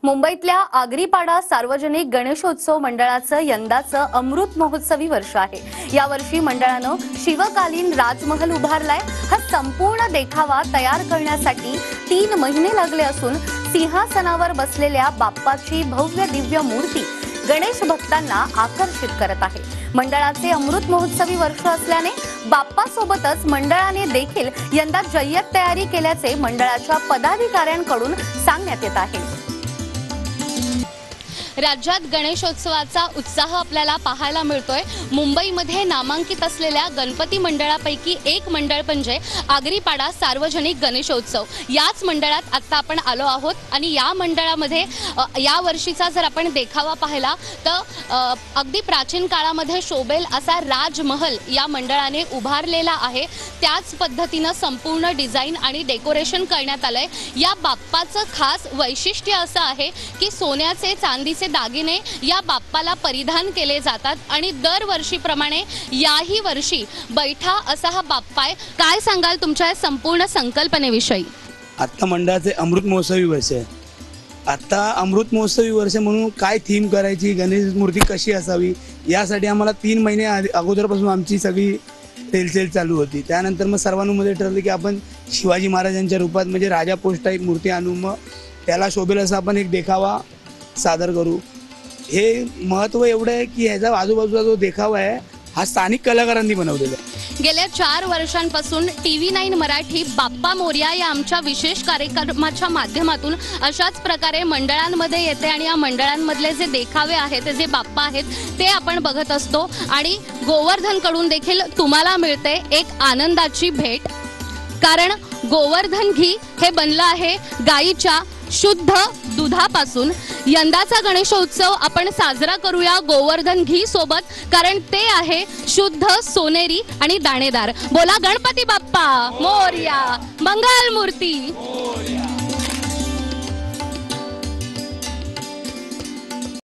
मुंबईतल्या आगरीपाडा सार्वजनिक गणेशोत्सव मंडळाचं यंदाचं अमृत महोत्सवी वर्ष आहे। या वर्षी मंडळानं शिवकालीन राजमहल उभारलाय। हा संपूर्ण देखावा तयार करण्यासाठी 3 महिने लागले असून सिंहासनावर बसलेल्या बाप्पाची भव्य दिव्य मूर्ती गणेश भक्तांना आकर्षित करत आहे। मंडळाचे अमृत महोत्सवी वर्ष असल्याने बाप्पा सोबतच मंडळाने देखील यंदा जय्यत तयारी केल्याचे मंडळाच्या पदाधिकाऱ्यांकडून सांगण्यात येत आहे। राज्यात गणेशोत्सवाचा उत्साह आपल्याला पाहायला मिळतोय। मुंबईमध्ये नामांकित असलेल्या गणपती मंडळापैकी एक मंडळ म्हणजे आगरीपाडा सार्वजनिक गणेशोत्सव। याच मंडळात आता आपण आलो आहोत आणि या मंडळामध्ये या वर्षीचा जर आपण देखावा पाहिला तर अगदी प्राचीन काळामध्ये शोभेल असा राजमहल या मंडळाने उभारलेला आहे। त्याच पद्धतीने संपूर्ण डिझाइन आणि डेकोरेशन करण्यात आलंय। या बाप्पाचं खास वैशिष्ट्य असं आहे की सोन्याचे चांदीचे दागिने या बाप्पाला परिधान केले जातात आणि दरवर्षीप्रमाणे याही वर्षी बैठा असा हा बाप्पा आहे। काय सांगाल तुमच्या संपूर्ण संकल्पनेविषयी? आता मंडळाचे अमृत महोत्सवी वर्ष आहे। आता अमृत महोत्सवी वर्ष म्हणून काय थीम करायची, गणेश मूर्ती कशी असावी यासाठी आम्हाला 3 महिने अगोदरपासून आमची सगळी रेलचेल चालू होती। त्यानंतर मग सर्वांमध्ये ठरलं की आपण शिवाजी महाराजांच्या रूपात म्हणजे राजा पोस्ट टाईप मूर्ती आणू, मग त्याला शोभेल असं आपण एक देखावा सादर करू। हे महत्त्व एवढं आहे की ह्याचा आजूबाजूचा जो देखावा आहे हा स्थानिक कलाकारांनी बनवलेला आहे। गेल्या 4 वर्षांपासून TV9 मराठी बाप्पा मोरया या आमच्या विशेष कार्यक्रमाच्या माध्यमातून अशाच प्रकारे मंडळांमध्ये येते आणि या मंडळांमधले जे देखावे आहेत, जे बाप्पा आहेत ते आपण बघत असतो आणि गोवर्धन कडून देखील तुम्हाला मिळते एक आनंदाची भेट। कारण गोवर्धन घी हे बनलं आहे गाईच्या शुद्ध दुधापासून। यंदाचा गणेशोत्सव आपण साजरा करूया गोवर्धन घी सोबत, कारण ते आहे शुद्ध सोनेरी आणि दाणेदार। बोला गणपती बाप्पा मोरया, मंगल मूर्ती।